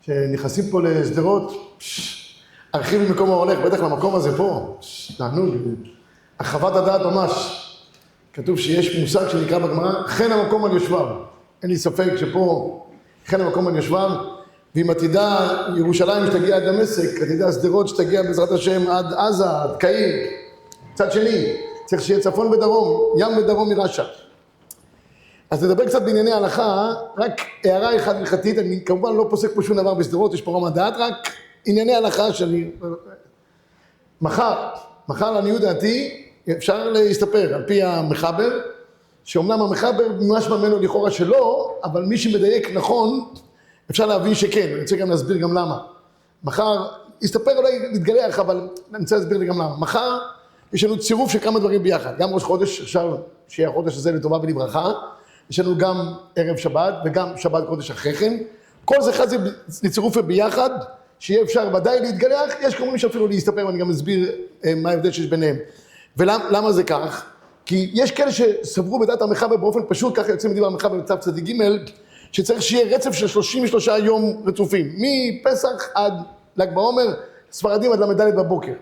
שנכנסים פה לשדרות, הרחיב ממקום ההולך, בטח למקום הזה פה, תענוג, הרחבת הדעת ממש. כתוב שיש מושג שנקרא בגמרא, חן המקום על יושביו. אין לי ספק שפה חן המקום על יושביו, ואם עתידה ירושלים שתגיע עד דמשק, עתידה שדרות שתגיע בעזרת השם עד עזה, עד קהיר, צד שני, צריך שיהיה צפון ודרום, ים ודרום מרשע. אז נדבר קצת בענייני ההלכה, רק הערה אחת הלכתית, אני כמובן לא פוסק פה שום דבר בשדרות, יש פה רמת דעת, רק ענייני ההלכה שלי. מחר לעניות דעתי, אפשר להסתפר על פי המחבר, שאומנם המחבר ממש ממנו לכאורה שלא, אבל מי שמדייק נכון, אפשר להבין שכן, אני רוצה גם להסביר גם למה. מחר, הסתפר אולי להתגלח, אבל אני רוצה להסביר לי גם למה. מחר יש לנו צירוף של כמה דברים ביחד, גם ראש חודש, אפשר שיהיה החודש הזה לטובה ולברכה, יש לנו גם ערב שבת וגם שבת קודש אחרי כן, כל זה חזי לצירוף ביחד, שיהיה אפשר ודאי להתגלח, יש כמובן שאפילו להסתפר, ואני גם אסביר מה ההבדל שיש ביניהם. ולמה זה כך? כי יש כאלה שסברו בדעת המחבר באופן פשוט, ככה יוצאים מדבר המחבר בצו צדיק ג' שצריך שיהיה רצף של 33 יום רצופים, מפסח עד ל"ג בעומר, ספרדים עד ל"ד בבוקר.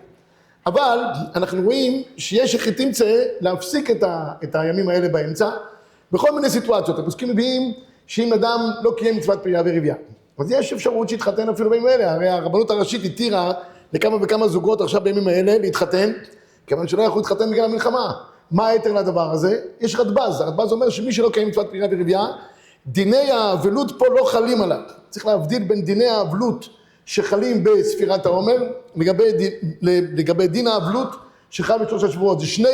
אבל אנחנו רואים שיש איך תמצא להפסיק את הימים האלה באמצע, בכל מיני סיטואציות. הפוסקים מביאים שאם אדם לא קיים מצוות פריה ורבייה, אז יש אפשרות שיתחתן אפילו בימים האלה, הרי הרבנות הראשית התירה לכמה וכמה זוגות עכשיו בימים האלה להתחתן, כיוון שלא יכולו להתחתן בגלל המלחמה. מה היתר לדבר הזה? יש רדב"ז, הרדב"ז אומר שמי שלא קיים מצוות פריה ורבייה, דיני האבלות פה לא חלים עליו. צריך להבדיל בין דיני האבלות שחלים בספירת העומר, לגבי דין האבלות שחל בשלושה שבועות. זה שני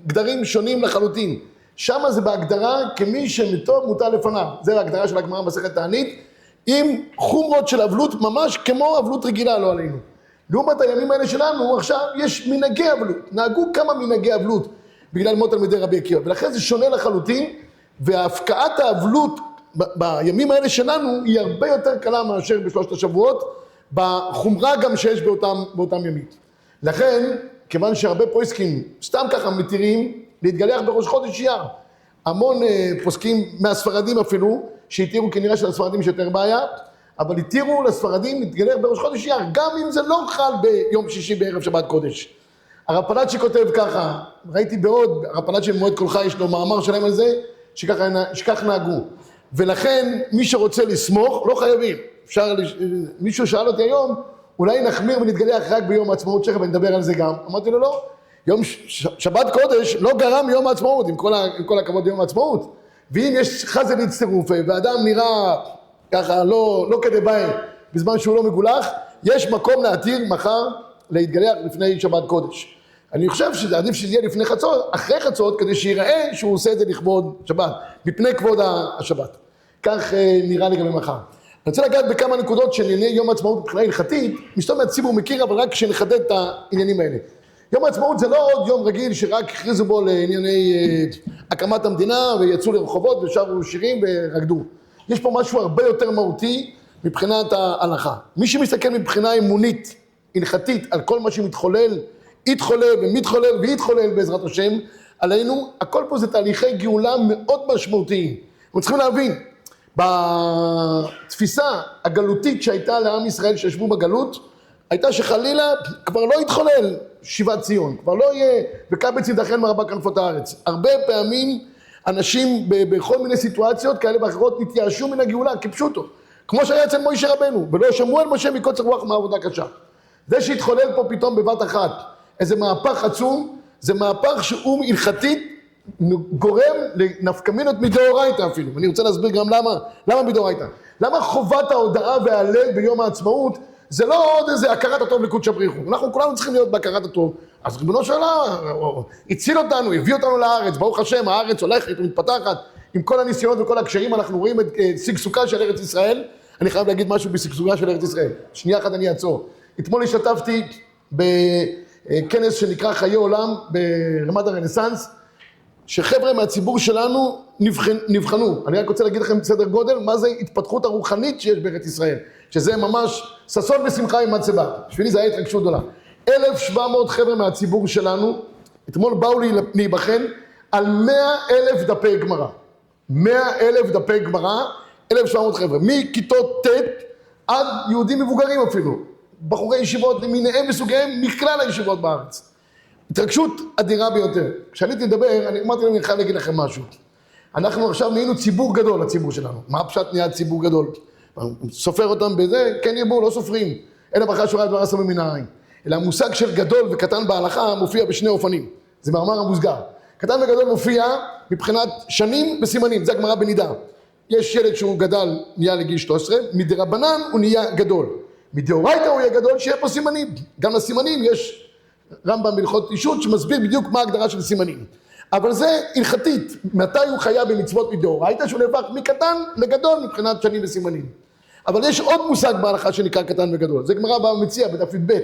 גדרים שונים לחלוטין. שם זה בהגדרה כמי שמתו מוטל לפניו. זה ההגדרה של הגמרא במסכת תענית, עם חומרות של אבלות ממש כמו אבלות רגילה, לא עלינו. לעומת הימים האלה שלנו, עכשיו יש מנהגי אבלות. נהגו כמה מנהגי אבלות בגלל מות תלמידי רבי עקיבא. ולכן זה שונה לחלוטין, והפקעת האבלות בימים האלה שלנו היא הרבה יותר קלה מאשר בשלושת השבועות, בחומרה גם שיש באותם ימים. לכן, כיוון שהרבה פוסקים סתם ככה מתירים להתגלח בראש חודש אייר, המון פוסקים מהספרדים אפילו, שהתירו כנראה שלספרדים יש יותר בעיה, אבל התירו לספרדים להתגלח בראש חודש אייר, גם אם זה לא חל ביום שישי בערב שבת קודש. הרב פלאצ'י כותב ככה, ראיתי בעוד, הרב פלאצ'י במועד כל חי יש לו מאמר שלהם על זה, שכך נהגו. ולכן מי שרוצה לסמוך לא חייבים. מישהו שאל אותי היום, אולי נחמיר ונתגלח רק ביום העצמאות שלך, ונדבר על זה גם. אמרתי לו לא, יום שבת קודש לא גרם יום העצמאות, עם כל הכבוד יום העצמאות. ואם יש חזן הצטרוף, ואדם נראה ככה לא כדי בעיה, בזמן שהוא לא מגולח, יש מקום להתיר מחר להתגלח לפני שבת קודש. אני חושב שזה עדיף שזה יהיה לפני חצות, אחרי חצות, כדי שיראה שהוא עושה את זה לכבוד שבת, מפני כבוד השבת. כך נראה לי גם מחר. אני רוצה לגעת בכמה נקודות של ענייני יום העצמאות מבחינה הלכתית, מסתום מהציבור מכיר, אבל רק שנחדד את העניינים האלה. יום העצמאות זה לא עוד יום רגיל שרק הכריזו בו לענייני הקמת המדינה, ויצאו לרחובות ושרו שירים ורקדו. יש פה משהו הרבה יותר מהותי מבחינת ההלכה. מי שמסתכל מבחינה אמונית, הלכתית, על כל מה שמתחולל, יתחולל ומתחולל ויתחולל בעזרת השם עלינו, הכל פה זה תהליכי גאולה מאוד משמעותיים. אנחנו צריכים להבין, בתפיסה הגלותית שהייתה לעם ישראל שישבו בגלות, הייתה שחלילה כבר לא יתחולל שיבת ציון, כבר לא יהיה וקבץ ידחן מרבה כנפות הארץ. הרבה פעמים אנשים בכל מיני סיטואציות כאלה ואחרות התייאשו מן הגאולה כפשוטו, כמו שהיה אצל מוישה רבנו, ולא שמעו על משה מקוצר רוח מעבודה קשה. זה שהתחולל פה פתאום בבת אחת איזה מהפך עצום, זה מהפך שהוא הלכתית גורם לנפקמינות מדאורייתא אפילו. ואני רוצה להסביר גם למה מדאורייתא. למה חובת ההודעה וההלל ביום העצמאות זה לא עוד איזה הכרת הטוב לקודשא בריך הוא. אנחנו כולנו צריכים להיות בהכרת הטוב. אז ריבונו של עולם הציל אותנו, הביא אותנו לארץ, ברוך השם, הארץ הולכת ומתפתחת עם כל הניסיונות וכל הקשיים, אנחנו רואים את שגשוגה של ארץ ישראל. אני חייב להגיד משהו בשגשוגה של ארץ ישראל. שנייה אחת אני אעצור. אתמול השתתפתי בכנס שנקרא חיי עולם ברמת הרנסנס, שחבר'ה מהציבור שלנו נבחנו. אני רק רוצה להגיד לכם סדר גודל, מה זה התפתחות הרוחנית שיש בארץ ישראל, שזה ממש ששון ושמחה עם מצבה. בשבילי זה היה התרגשות גדולה. 1,700 חבר'ה מהציבור שלנו, אתמול באו להיבחן על 100,000 דפי גמרא. 100,000 דפי גמרא, 1,700 חבר'ה. מכיתות ט' עד יהודים מבוגרים אפילו, בחורי ישיבות למיניהם וסוגיהם מכלל הישיבות בארץ. התרגשות אדירה ביותר. כשעליתי לדבר, אני אמרתי להם, אני חייב להגיד לכם משהו. אנחנו עכשיו נהיינו ציבור גדול, הציבור שלנו. מה הפשט נהיה ציבור גדול? סופר אותם בזה, כן ירבו, לא סופרים. אין הברכה שורה דבר עשה מן העין. אלא המושג של גדול וקטן בהלכה מופיע בשני אופנים. זה מאמר המוסגר. קטן וגדול מופיע מבחינת שנים וסימנים, זה הגמרא בנידה. יש ילד שהוא גדל, נהיה לגיל 13, מדרבנן הוא נהיה גדול. מדאורייתא הוא יהיה גדול, שיהיה פה סימנים. גם לסימנים יש רמב"ם בהלכות אישות שמסביר בדיוק מה ההגדרה של סימנים. אבל זה הלכתית, מתי הוא חיה במצוות מדאורייתא, שהוא נהפך מקטן לגדול מבחינת שנים וסימנים. אבל יש עוד מושג בהלכה שנקרא קטן וגדול. זה גמרא במציע בדף י"ב.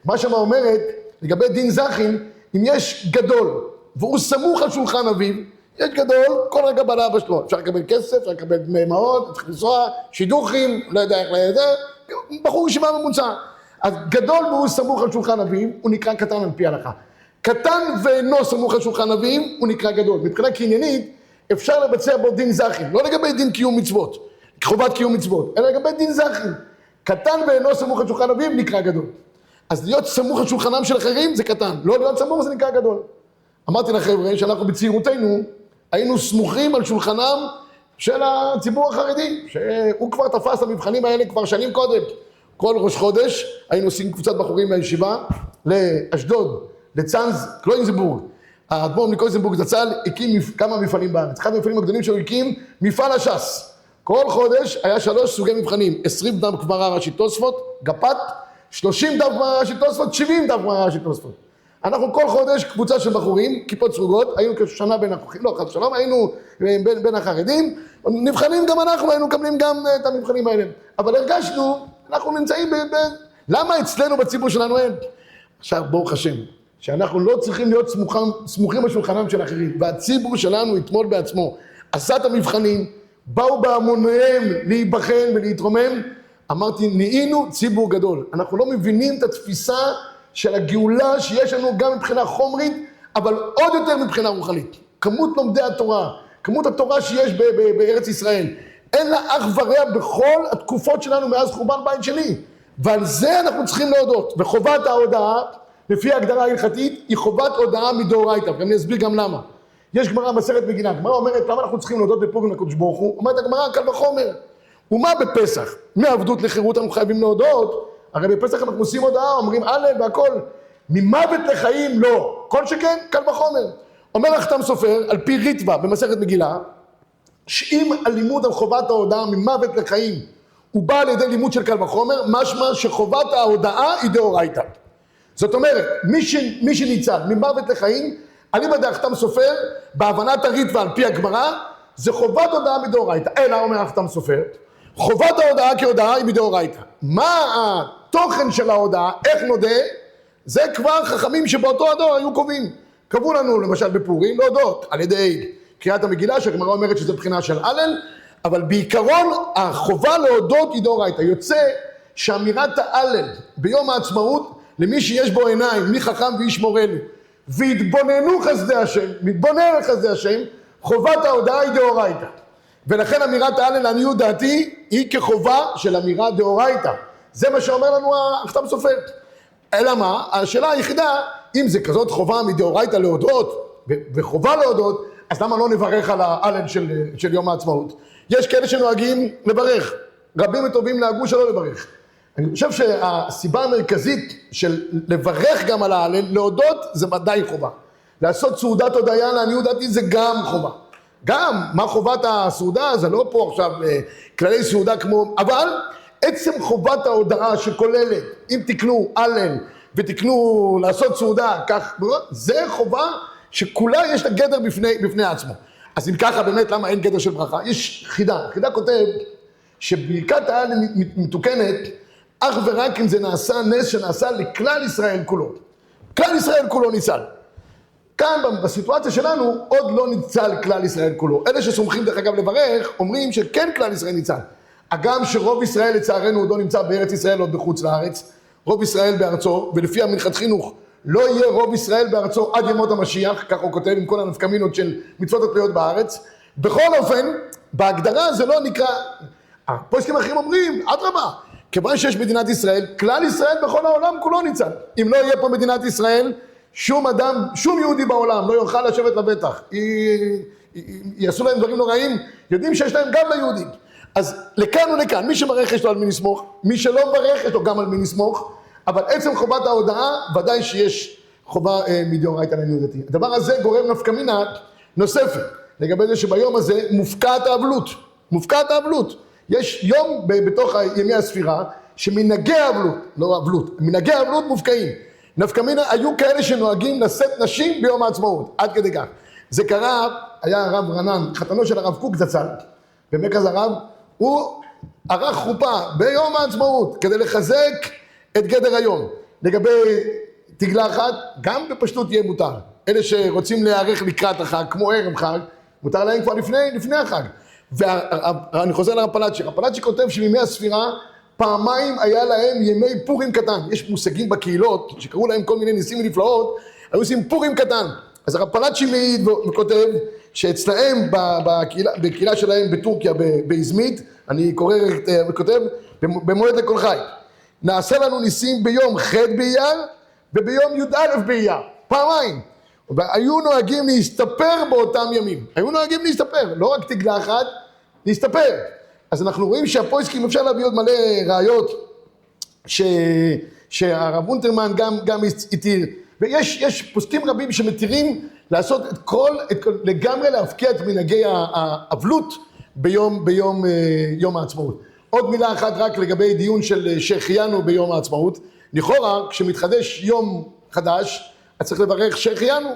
מה שמה אומרת, לגבי דין זכין, אם יש גדול והוא סמוך על שולחן אביו, יש גדול, כל רגע בא לאבא שלו. אפשר לקבל כסף, אפשר לקבל דמי מעון, צריך לנסוע, שידוכים, לא יודע איך לזה, בחור ישיבה ממוצע. אז גדול והוא סמוך על שולחן אביו, הוא נקרא קטן על פי ההלכה. קטן ואינו סמוך על שולחן אביו, הוא נקרא גדול. מבחינה קניינית, אפשר לבצע בו דין זכין, לא לגבי דין קיום מצוות, חובת קיום מצוות, אלא לגבי דין זכין. קטן ואינו סמוך על שולחן אביו, נקרא גדול. אז להיות סמוך על שולחנם של אחרים זה קטן, לא להיות סמוך זה נקרא גדול. אמרתי לחבר'ה שאנחנו בצעירותנו היינו סמוכים על שולחנם של הציבור החרדי, שהוא כבר תפס את המבחנים האלה כבר שנים קודם. כל ראש חודש היינו עושים קבוצת בחורים מהישיבה לאשדוד, לצאנז, קלוינסבורג. האדמו"ר מקלוינסבורג זצ"ל הקים כמה מפעלים בארץ. אחד המפעלים הגדולים שהוא הקים, מפעל הש"ס. כל חודש היה 3 סוגי מבחנים, 20 דף גמרא רש"י תוספות, גפ"ת, 30 דף גמרא רש"י תוספות, 70 דף גמרא רש"י תוספות. אנחנו כל חודש קבוצה של בחורים, כיפות סרוגות, היינו כשנה בין החוכים, לא חד שלום, היינו בין החרדים, נבחנים גם אנחנו, היינו מקבלים גם את המבחנים האלה. אבל הרגשנו, אנחנו נמצאים למה אצלנו בציבור שלנו אין? עכשיו ברוך השם, שאנחנו לא צריכים להיות סמוכים בשולחנם של אחרים, והציבור שלנו יתמול בעצמו, עשה את המבחנים, באו בהמוניהם להיבחן ולהתרומם, אמרתי, נהיינו ציבור גדול. אנחנו לא מבינים את התפיסה של הגאולה שיש לנו גם מבחינה חומרית, אבל עוד יותר מבחינה רוחנית. כמות לומדי התורה, כמות התורה שיש בארץ ישראל, אין לה אח ורע בכל התקופות שלנו מאז חורבן בית שני. ועל זה אנחנו צריכים להודות. וחובת ההודעה, לפי ההגדרה ההלכתית, היא חובת הודעה מדאורייתא. ואני אסביר גם למה. יש גמרא מסכת מגילה. הגמרא אומרת, למה אנחנו צריכים להודות בפורים לקדוש ברוך הוא? אומרת הגמרא, קל וחומר. ומה בפסח? מעבדות לחירות אנחנו חייבים להודות. הרי בפסח אנחנו עושים הודעה, אומרים א' והכל. ממוות לחיים לא. כל שכן, קל וחומר. אומר החתם סופר, על פי ריטב"א במסכת מגילה, שאם הלימוד על חובת ההודעה ממוות לחיים הוא בא על ידי לימוד של קל וחומר, משמע שחובת ההודעה היא דאורייתא. זאת אומרת, מי שניצל ממוות לחיים, אליבא דהחתם סופר, בהבנת הריטב"א על פי הגמרא, זה חובת הודעה מדאורייתא. אלא אומר החתם סופר, חובת ההודעה כהודעה היא מדאורייתא. מה התוכן של ההודעה, איך נודה, זה כבר חכמים שבאותו הדור היו קובעים. קבעו לנו למשל בפורים להודות על ידי קריאת המגילה, שהגמרא אומרת שזה בחינה של הלל, אבל בעיקרון החובה להודות היא דאורייתא. יוצא שאמירת ההלל ביום העצמאות, למי שיש בו עיניים, מי חכם ואיש מורנו, והתבוננו חסדי השם, מתבונן על חסדי השם, חובת ההודעה היא דאורייתא. ולכן אמירת ההלל לעניות דעתי היא כחובה של אמירה דאורייתא. זה מה שאומר לנו החתם סופר. אלא מה? השאלה היחידה, אם זה כזאת חובה מדאורייתא להודות, וחובה להודות, אז למה לא נברך על ההלל של יום העצמאות? יש כאלה שנוהגים לברך, רבים וטובים נהגו שלא לברך. אני חושב שהסיבה המרכזית של לברך גם על ההלל, להודות זה ודאי חובה. לעשות סעודת הודיה לעניות דעתי זה גם חובה. גם מה חובת הסעודה, זה לא פה עכשיו כללי סעודה כמו, אבל עצם חובת ההודעה שכוללת, אם תקנו הלל ותקנו לעשות סעודה, כך, זה חובה שכולה יש לה גדר בפני עצמו. אז אם ככה באמת למה אין גדר של ברכה? יש חידה, חידה כותב שברכת ההלל מתוקנת אך ורק אם זה נעשה נס שנעשה לכלל ישראל כולו. כלל ישראל כולו ניצל. כאן בסיטואציה שלנו עוד לא ניצל כלל ישראל כולו. אלה שסומכים דרך אגב לברך אומרים שכן כלל ישראל ניצל. הגם שרוב ישראל לצערנו עוד לא נמצא בארץ ישראל עוד בחוץ לארץ. רוב ישראל בארצו, ולפי המנחת חינוך לא יהיה רוב ישראל בארצו עד ימות המשיח, כך הוא כותב עם כל הנפקמינות של מצוות התלויות בארץ. בכל אופן, בהגדרה זה לא נקרא, הפוסקים האחרים אומרים, אדרבה, כיוון שיש מדינת ישראל, כלל ישראל בכל העולם כולו ניצל. אם לא יהיה פה מדינת ישראל, שום אדם, שום יהודי בעולם לא יוכל לשבת לבטח. יעשו להם דברים נוראים, יודעים שיש להם גם ליהודים. אז לכאן ולכאן, מי שמברך יש לו על מי לסמוך, מי שלא מברך יש לו גם על מי לסמוך, אבל עצם חובת ההודעה, ודאי שיש חובה מדאורייתא לעניות דתי. הדבר הזה גורם נפקא מינה נוספת, לגבי זה שביום הזה מופקעת האבלות, מופקעת האבלות. יש יום בתוך ימי הספירה, שמנהגי האבלות, לא אבלות, מנהגי האבלות מופקעים. נפקא מינה היו כאלה שנוהגים לשאת נשים ביום העצמאות, עד כדי כך. זה קרה, היה הרב רנן, חתנו של הרב קוק זצ"ל, במרכז הרב, הוא ערך חופה ביום העצמאות, כדי לחזק את גדר היום. לגבי תגלה אחת, גם בפשטות יהיה מותר. אלה שרוצים להיערך לקראת החג, כמו ערב חג, מותר להם כבר לפני החג. ואני חוזר לרב פלאצ'י, הרב פלאצ'י כותב שבימי הספירה, פעמיים היה להם ימי פורים קטן. יש מושגים בקהילות, שקראו להם כל מיני ניסים ונפלאות, היו עושים פורים קטן. אז הרב פלאצ'י מעיד וכותב, שאצלהם בקהילה שלהם בטורקיה, באזמית, אני קורא וכותב, במועד לכל חי. נעשה לנו ניסים ביום ח' באייר, וביום י"א באייר, פעמיים. והיו נוהגים להסתפר באותם ימים. היו נוהגים להסתפר, לא רק תגלה אחת, להסתפר. אז אנחנו רואים שהפויסקים, אפשר להביא עוד מלא ראיות, שהרב אונטרמן גם התיר. ויש פוסקים רבים שמתירים לעשות לגמרי להפקיע את מנהגי האבלות ביום העצמאות. עוד מילה אחת רק לגבי דיון של שהחיינו ביום העצמאות. לכאורה, כשמתחדש יום חדש, אז צריך לברך שהחיינו,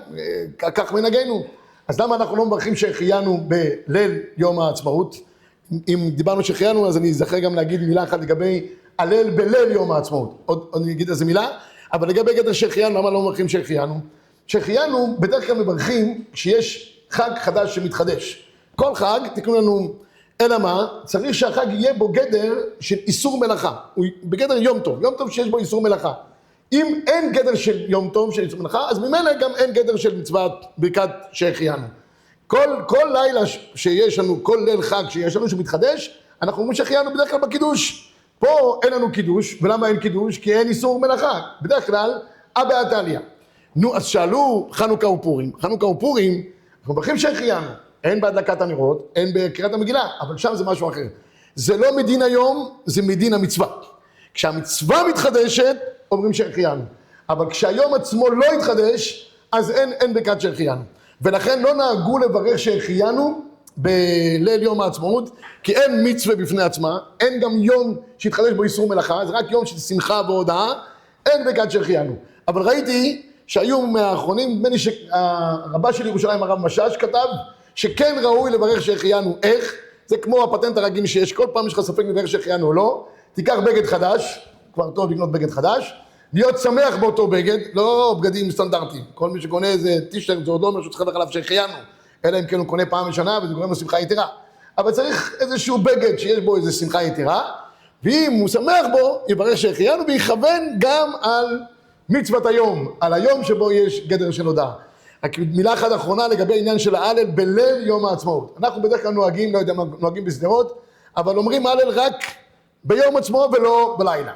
כך מנהגנו. אז למה אנחנו לא מברכים שהחיינו בליל יום העצמאות? אם דיברנו שהחיינו, אז אני אזכר גם להגיד מילה אחת לגבי הליל בליל יום העצמאות. עוד אני אגיד איזה מילה, אבל לגבי גדר שהחיינו, למה לא מברכים שהחיינו? שהחיינו בדרך כלל מברכים כשיש חג חדש שמתחדש. כל חג, תקנו לנו, אלא מה? צריך שהחג יהיה בו גדר של איסור מלאכה. הוא בגדר יום טוב שיש בו איסור מלאכה. אם אין גדר של יום טוב של איסור מלאכה, אז ממילא גם אין גדר של מצוות ברכת שהחיינו. כל לילה שיש לנו, כל ליל חג שיש לנו שמתחדש, אנחנו אומרים שהחיינו בדרך כלל בקידוש. פה אין לנו קידוש, ולמה אין קידוש? כי אין איסור מלאכה. בדרך כלל, אבא עתליה. נו, אז שאלו חנוכה ופורים. חנוכה ופורים, אנחנו מברכים שהחיינו. אין בהדלקת הנרות, אין בקריאת המגילה, אבל שם זה משהו אחר. זה לא מדין היום, זה מדין המצווה. כשהמצווה מתחדשת, אומרים שהחיינו. אבל כשהיום עצמו לא יתחדש, אז אין ברכת שהחיינו. ולכן לא נהגו לברך שהחיינו בליל יום העצמאות, כי אין מצווה בפני עצמה, אין גם יום שהתחדש בו איסור מלאכה, זה רק יום של שמחה והודאה, אין ברכת שהחיינו. אבל ראיתי שהיו מהאחרונים, נדמה לי שהרבה של ירושלים הרב משאש כתב, שכן ראוי לברך שהחיינו. איך? זה כמו הפטנט הרגיל שיש, כל פעם יש לך ספק לברך שהחיינו או לא, תיקח בגד חדש, כבר טוב לקנות בגד חדש, להיות שמח באותו בגד, לא בגדים סטנדרטיים. כל מי שקונה איזה טישרט, זה עוד לא אומר שהוא צריך לברך עליו שהחיינו, אלא אם כן הוא קונה פעם בשנה וזה גורם לו שמחה יתרה. אבל צריך איזשהו בגד שיש בו איזו שמחה יתרה, ואם הוא שמח בו, יברך שהחיינו ויכוון גם על מצוות היום, על היום שבו יש גדר של הודעה. רק מילה אחת אחרונה לגבי העניין של ההלל בליל יום העצמאות. אנחנו בדרך כלל נוהגים, לא יודע מה, נוהגים בסדרות, אבל אומרים הלל רק ביום עצמו ולא בלילה.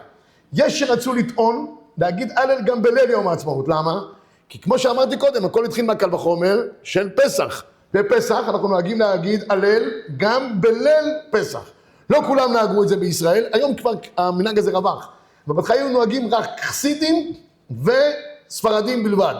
יש שרצו לטעון, להגיד הלל גם בליל יום העצמאות. למה? כי כמו שאמרתי קודם, הכל התחיל מהקל וחומר של פסח. בפסח אנחנו נוהגים להגיד הלל גם בליל פסח. לא כולם נהגו את זה בישראל, היום כבר המנהג הזה רווח. ובתחילה נוהגים רק חסידים וספרדים בלבד.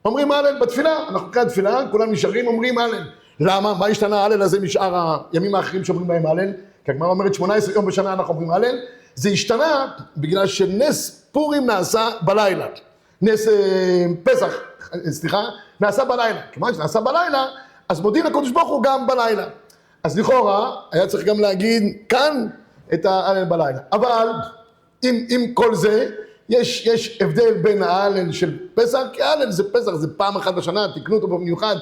אומרים הלל בתפילה, אנחנו כאן תפילה, כולם נשארים, אומרים הלל. למה? מה השתנה ההלל הזה משאר הימים האחרים שאומרים בהם הלל? כי הגמרא אומרת 18 יום בשנה אנחנו אומרים הלל. זה השתנה בגלל שנס פורים נעשה בלילה. נס פסח, נעשה בלילה. כיוון שנעשה בלילה, אז מודיעים לקדוש ברוך הוא גם בלילה. אז לכאורה, היה צריך גם להגיד כאן את ההלל בלילה. אבל עם כל זה, יש הבדל בין ההלל של פסח, כי ההלל זה פסח, זה פעם אחת בשנה, תקנו אותו במיוחד,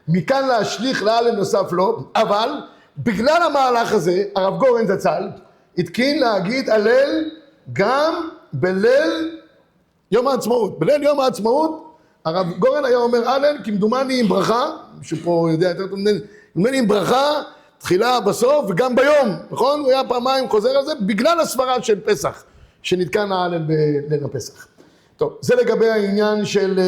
מכאן להשליך להלל נוסף לא, אבל בגלל המהלך הזה, הרב גורן זצ"ל, התקין להגיד הלל גם בליל יום העצמאות. בליל יום העצמאות, הרב גורן היה אומר הלל כמדומני עם ברכה, מישהו פה יודע יותר טוב, כמדומני עם ברכה, תחילה, בסוף וגם ביום, נכון? הוא היה פעמיים חוזר על זה בגלל הסברה של פסח, שנתקן ההלל בליל הפסח. טוב, זה לגבי העניין של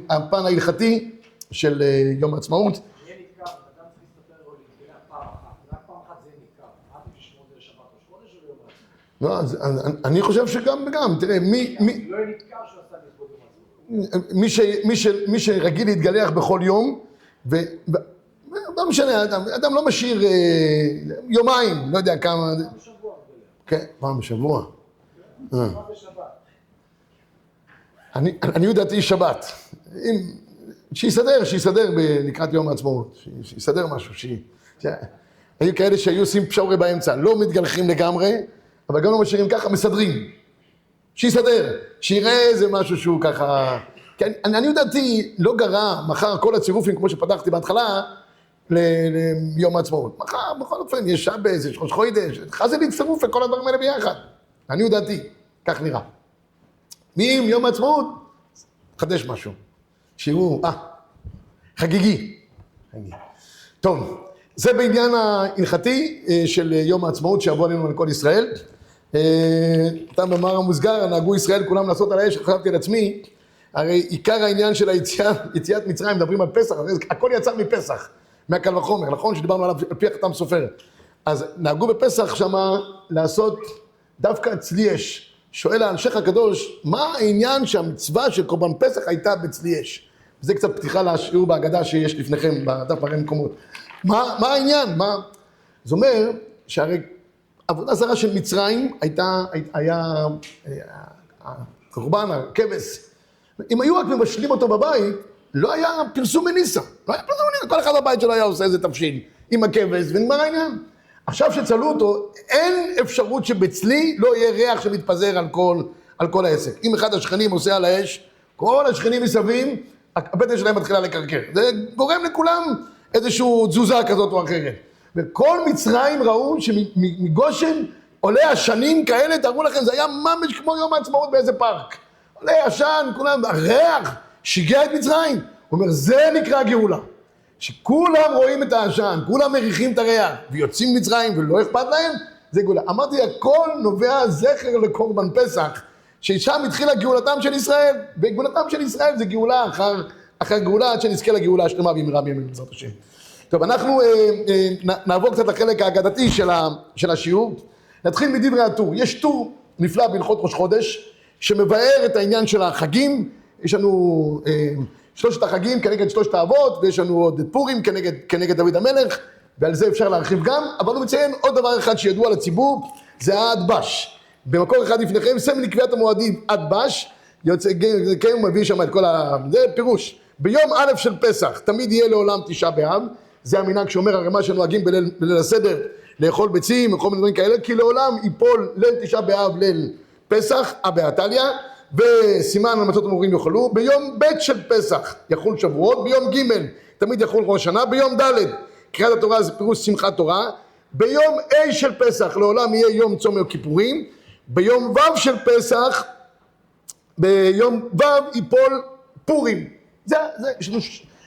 הפן ההלכתי של יום העצמאות. יהיה נתקר, אדם צריך להסתפר או להתגלה פעם אחת, רק פעם אחת זה נתקר, רק בשמות זה לשבת או חודש או יום העצמאות? לא, אני חושב שגם וגם, תראה, לא יהיה נתקר שהוא עשה לכבוד יום העצמאות. מי שרגיל להתגלח בכל יום, לא משנה, אדם לא משאיר יומיים, לא יודע כמה... פעם בשבוע. כן, פעם בשבוע. פעם בשבת. אני יודעתי שבת. שיסדר לקראת יום העצמאות, שיסדר משהו, היו כאלה שהיו עושים פשעורי באמצע, לא מתגלחים לגמרי, אבל גם לא משאירים ככה, מסדרים. שיסדר, שיראה איזה משהו שהוא ככה... אני יודעתי, לא גרע מחר כל הצירופים, כמו שפתחתי בהתחלה, ליום העצמאות. מחר, בכל אופן, יש שבס, יש ראש חודש, חזי להצטרוף לכל הדברים האלה ביחד. אני יודעתי, כך נראה. ואם יום העצמאות, חדש משהו. שיראו, חגיגי. טוב, זה בעניין ההלכתי של יום העצמאות שיבוא עלינו על כל ישראל. אותם במאמר המוסגר, נהגו ישראל כולם לעשות על האש, חשבתי על עצמי, הרי עיקר העניין של יציאת מצרים, מדברים על פסח, הכל יצא מפסח, מהקל וחומר, נכון? שדיברנו עליו על פי החתם סופר. אז נהגו בפסח שמה לעשות דווקא צלי אש. שואל האנשך הקדוש, מה העניין שהמצווה של קורבן פסח הייתה בצלי אש? וזה קצת פתיחה לשיעור בהגדה שיש לפניכם, בדף הרי מקומות. מה העניין? זה אומר שהרי עבודה זרה של מצרים היה הקורבן, הכבש. אם היו רק מבשלים אותו בבית, לא היה פרסום מניסה. לא היה פרסום מניסה. כל אחד בבית שלו היה עושה איזה תבשיל עם הכבש, ונגמר העניין. עכשיו שצלו אותו, אין אפשרות שבצלי לא יהיה ריח שמתפזר על כל העסק. אם אחד השכנים עושה על האש, כל השכנים מסביב, הבטן שלהם מתחילה לקרקר. זה גורם לכולם איזושהי תזוזה כזאת או אחרת. וכל מצרים ראו שמגושן עולה השנים כאלה, תראו לכם, זה היה ממש כמו יום העצמאות באיזה פארק. עולה עשן, כולם, הריח שיגע את מצרים. הוא אומר, זה נקרא גאולה. שכולם רואים את העשן, כולם מריחים את הריח, ויוצאים מצרים ולא אכפת להם, זה גאולה. אמרתי, הכל נובע זכר לקורבן פסח, ששם התחילה גאולתם של ישראל, וגאולתם של ישראל זה גאולה אחר גאולה, עד שנזכה לגאולה השלמה במהרה בימינו בעזרת השם. טוב, אנחנו נעבור קצת לחלק האגדתי של השיעור. נתחיל מדברי הטור. יש טור נפלא בהלכות ראש חודש, שמבאר את העניין של החגים. יש לנו שלושת החגים כנגד שלושת האבות, ויש לנו עוד את פורים כנגד דוד המלך, ועל זה אפשר להרחיב גם, אבל הוא מציין עוד דבר אחד שידוע לציבור, זה האדבש. במקור אחד לפניכם, סמל לקביעת המועדים, אדבש, כן, הוא מביא שם את כל זה פירוש. ביום א' של פסח, תמיד יהיה לעולם תשעה באב, זה המנהג שאומר הרמ"א שנוהגים בליל הסדר, לאכול ביצים, וכל מיני דברים כאלה, כי לעולם ייפול ליל תשעה באב, ליל פסח, באתליה, וסימן על מצות המורים יאכלו, ביום ב' של פסח יחול שבועות, ביום ג' תמיד יחול ראש שנה, ביום ד' קריאת התורה זה פירוש שמחת תורה, ביום ה' של פסח לעולם יהיה יום צום יום כיפורים, ביום ו' של פסח, ביום ו' ייפול פורים. זה יש לנו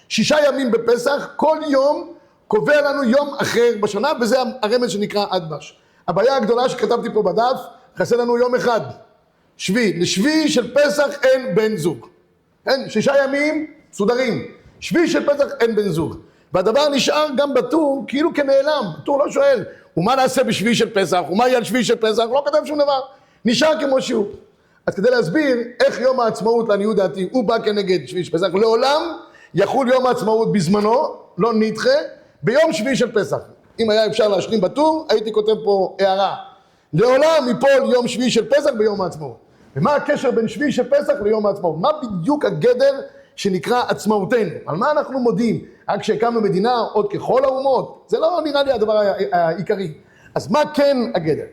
6 ימים בפסח, כל יום קובע לנו יום אחר בשנה, וזה הרמז שנקרא אדבש. הבעיה הגדולה שכתבתי פה בדף, חסר לנו יום אחד, שביעי. לשביעי של פסח אין בן זוג. אין, 6 ימים סודרים. שביעי של פסח אין בן זוג. והדבר נשאר גם בטור כאילו כנעלם. הטור לא שואל, ומה נעשה בשביעי של פסח? ומה יהיה על שביעי של פסח? לא כתב שום דבר. נשאר כמו שהוא. אז כדי להסביר איך יום העצמאות לעניות דעתי, הוא בא כנגד שביעי של פסח. לעולם יחול יום העצמאות בזמנו, לא נדחה, ביום שביעי של פסח. אם היה אפשר להשלים בטור, הייתי כותב פה הערה. לעולם ייפול יום שביעי של פסח ביום העצמאות. ומה הקשר בין שביעי של פסח ליום העצמאות? מה בדיוק הגדר שנקרא עצמאותנו? על מה אנחנו מודים? רק כשהקמנו מדינה עוד ככל האומות? זה לא נראה לי הדבר העיקרי. אז מה כן הגדר?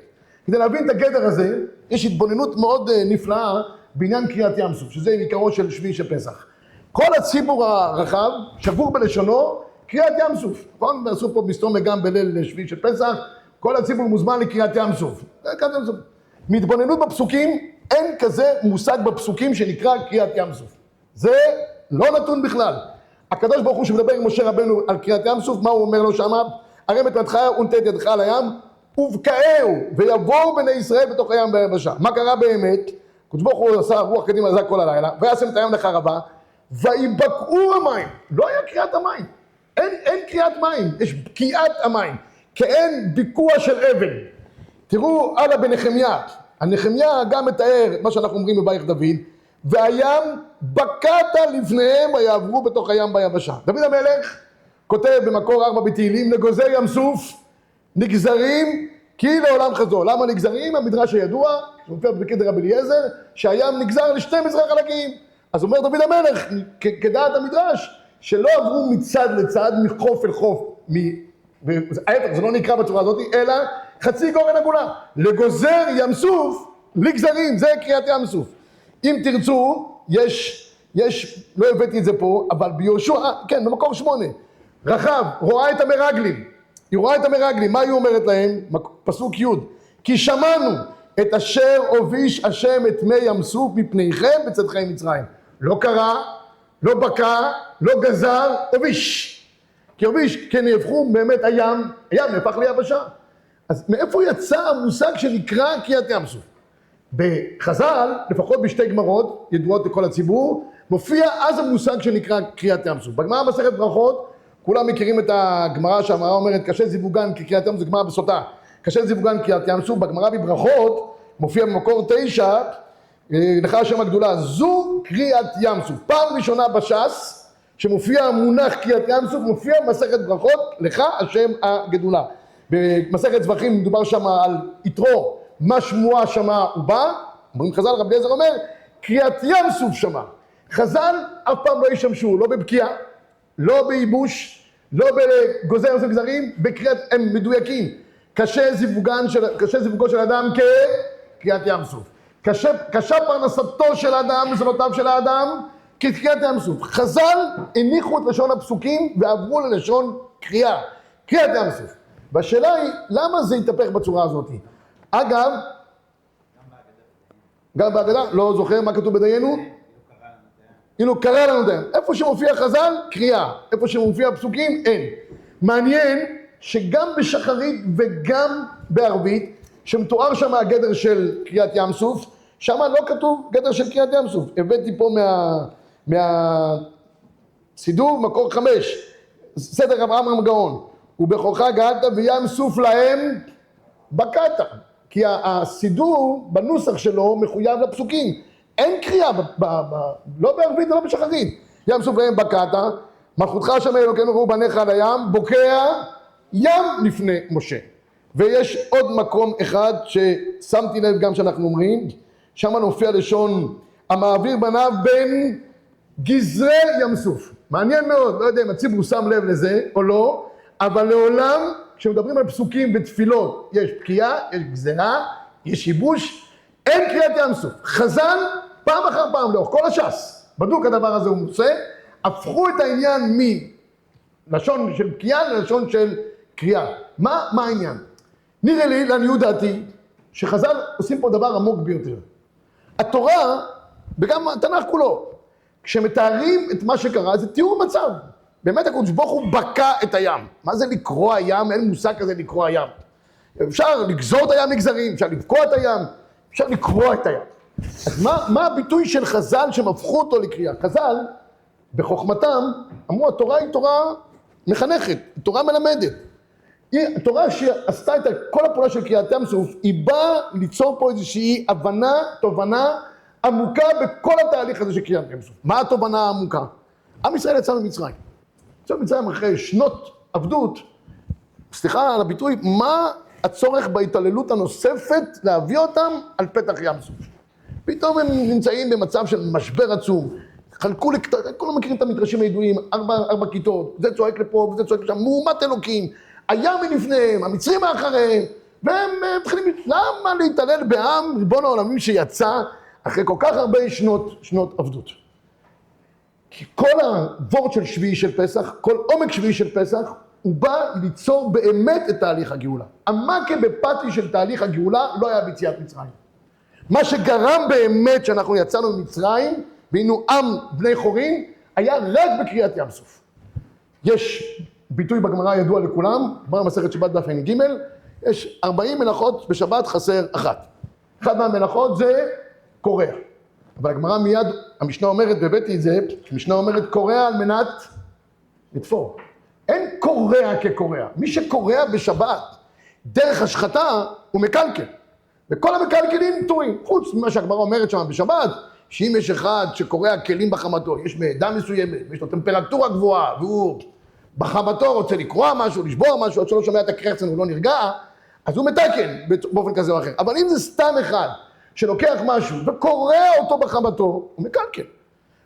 כדי להבין את הגדר הזה, יש התבוננות מאוד נפלאה בעניין קריאת ים סוף, שזה עיקרו של שביעי של פסח. כל הציבור הרחב שבור בלשונו קריאת ים סוף. נכון? ועשו פה מסתום גם בליל שביעי של פסח, כל הציבור מוזמן לקריאת ים סוף. מתבוננות בפסוקים, אין כזה מושג בפסוקים שנקרא קריאת ים סוף. זה לא נתון בכלל. הקדוש ברוך הוא שמדבר עם משה רבנו על קריאת ים סוף, מה הוא אומר לו שמה? הרם את ידך ונטה את ידך על הים, ובקעהו, ויבואו בני ישראל בתוך הים ביבשה. מה קרה באמת? הקדוש ברוך הוא עשה רוח קדימה עזה כל הלילה, וישם את הים לחרבה, ויבקעו המים. לא היה קריאת המים. אין קריאת מים, יש בקיעת המים. כאין ביקוע של אבן. תראו הלאה בנחמיה. הנחמיה גם מתאר מה שאנחנו אומרים בבית דוד, והים בקעת לפניהם ויעברו בתוך הים ביבשה. דוד המלך כותב במקור 4 בתהילים, לגוזר ים סוף נגזרים כי לעולם חזור. למה נגזרים? המדרש הידוע, שמופיע בפרקי רבי אליעזר, שהים נגזר ל12 חלקים. אז אומר דוד המלך, כדעת המדרש, שלא עברו מצד לצד, מחוף אל חוף, ההפך, זה לא נקרא בצורה הזאת, אלא חצי גורן עגולה. לגוזר ים סוף, לגזרים, זה קריאת ים סוף. אם תרצו, יש, לא הבאתי את זה פה, אבל ביהושע, כן, במקור 8, רחב, רואה את המרגלים, היא רואה את המרגלים, מה היא אומרת להם? פסוק י' כי שמענו את אשר הוביש השם את מי ים סוף מפניכם בצאתכם מצרים. לא קרא, לא בקע, לא גזר, הוביש. כי הוביש, כן נהפכו באמת הים נהפך ליבשה. אז מאיפה יצא המושג שנקרא קריאת ים סוף? בחז"ל, לפחות בשתי גמרות, ידועות לכל הציבור, מופיע אז המושג שנקרא קריאת ים סוף. בגמרא מסכת ברכות, כולם מכירים את הגמרא שהגמרא אומרת, קשה זיווגן כקריאת ים סוף, זה גמרא בסוטה. קשה זיווגן קריאת ים סוף, בגמרא בברכות, מופיע במקור 9, לך השם הגדולה, זו קריאת ים סוף. פעם ראשונה בש"ס, שמופיע המונח קריאת ים סוף, מופיע מסכת ברכות, לך השם הגדולה. במסכת זבחים מדובר שם על יתרו, מה שמועה שמע ובא, אומרים חז"ל, רבי אליעזר אומר, קריאת ים סוף שמע. חז"ל אף פעם לא ישמשו, לא בבקיעה, לא בייבוש, לא בגוזר ים סוף גזרים, בקריאת, הם מדויקים. קשה זיווגו של אדם כקריאת ים סוף. קשה פרנסתו של האדם, מזונותיו של האדם, כקריאת ים סוף. חז"ל הניחו את לשון הפסוקים ועברו ללשון קריאה, קריאת ים סוף. והשאלה היא, למה זה יתהפך בצורה הזאת? אגב, גם בהגדה, לא זוכר מה כתוב בדיינו? אילו קרא לנו דיין. איפה שמופיע חז"ל, קריאה. איפה שמופיע פסוקים, אין. מעניין שגם בשחרית וגם בערבית, שמתואר שם הגדר של קריאת ים סוף, שם לא כתוב גדר של קריאת ים סוף. הבאתי פה מהסידור, מקור 5, סדר אברהם הגאון. ובכורך גאלת וים סוף להם בקעת. כי הסידור בנוסח שלו מחויב לפסוקים. אין קריאה, לא בערבית ולא בשחרית. ים סוף להם בקעת, מלכותך השם אלוקינו ראו בניך על הים, בוקע ים לפני משה. ויש עוד מקום אחד ששמתי לב גם שאנחנו אומרים, שם נופיע לשון המעביר בניו בין גזרי ים סוף. מעניין מאוד, לא יודע אם הציבור שם לב לזה או לא, אבל לעולם כשמדברים על פסוקים ותפילות, יש בקיעה, יש גזרה, יש ייבוש, אין קריאת ים סוף. חז"ל פעם אחר פעם לאורך כל הש"ס, בדוק הדבר הזה הוא מוצא, הפכו את העניין מלשון של בקיעה ללשון של קריאה. מה העניין? נראה לי, לעניות דעתי, שחז"ל עושים פה דבר עמוק ביותר. התורה, וגם התנ"ך כולו, כשמתארים את מה שקרה, זה תיאור מצב. באמת הקדוש ברוך הוא בקע את הים. מה זה לקרוע ים? אין מושג כזה לקרוע ים. אפשר לגזור את הים מגזרים, אפשר לבקוע את הים, אפשר לקרוע את הים. אז מה הביטוי של חז"ל שהם הפכו אותו לקריאה? חז"ל, בחוכמתם, אמרו, התורה היא תורה מחנכת, היא תורה מלמדת. התורה שעשתה את כל הפעולה של קריאת ים סוף, היא באה ליצור פה איזושהי הבנה, תובנה עמוקה בכל התהליך הזה של קריאת ים סוף. מה התובנה העמוקה? עם ישראל יצא ממצרים. יצא ממצרים אחרי שנות עבדות, סליחה על הביטוי, מה הצורך בהתעללות הנוספת להביא אותם על פתח ים סוף? פתאום הם נמצאים במצב של משבר עצום, חלקו כולם מכירים את המדרשים הידועים, 4 כיתות, זה צועק לפה וזה צועק לשם, מהומת אלוקים, הים מלפניהם, המצרים מאחריהם, והם מתחילים, למה להתעלל בעם ריבון העולמים שיצא אחרי כל כך הרבה שנות עבדות? כי כל הוורד של שביעי של פסח, כל עומק שביעי של פסח, הוא בא ליצור באמת את תהליך הגאולה. המכה בפתי של תהליך הגאולה לא היה ביציאת מצרים. מה שגרם באמת שאנחנו יצאנו ממצרים, והיינו עם בני חורין, היה רק בקריאת ים סוף. יש ביטוי בגמרא ידוע לכולם, גמרא מסכת שבת דף ע"ג, יש 40 מלאכות בשבת חסר אחת. אחד מהמלאכות זה קורע. אבל הגמרא מיד, המשנה אומרת, והבאתי את זה, המשנה אומרת קורע על מנת לתפור. אין קורע כקורע. מי שקורע בשבת דרך השחתה הוא מקלקל. וכל המקלקלים פטורים. חוץ ממה שהגמרא אומרת שם בשבת, שאם יש אחד שקורע כלים בחמתו, יש מעדה מסוימת, ויש לו טמפרטורה גבוהה, והוא בחמתו רוצה לקרוע משהו, לשבור משהו, עד שלא שומע את הקרחצן הוא לא נרגע, אז הוא מתקן באופן כזה או אחר. אבל אם זה סתם אחד שלוקח משהו וקורע אותו בחמתו, הוא מקלקל.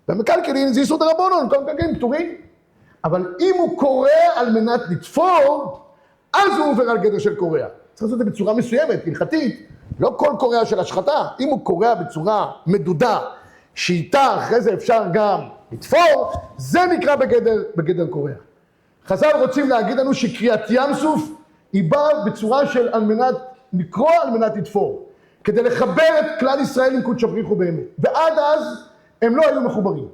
והמקלקלים זה איסור דרבנן, כל המקלקלים פטורים. אבל אם הוא קורע על מנת לתפור, אז הוא עובר על גדר של קורע. צריך לעשות את זה בצורה מסוימת, הלכתית. לא כל קורע של השחתה, אם הוא קורע בצורה מדודה, שאיתה אחרי זה אפשר גם לתפור, זה נקרא בגדר קורע. חז"ל רוצים להגיד לנו שקריאת ים סוף היא באה בצורה של על מנת לקרוע על מנת לתפור, כדי לחבר את כלל ישראל עם קודש בריחו באמת. ועד אז הם לא היו מחוברים.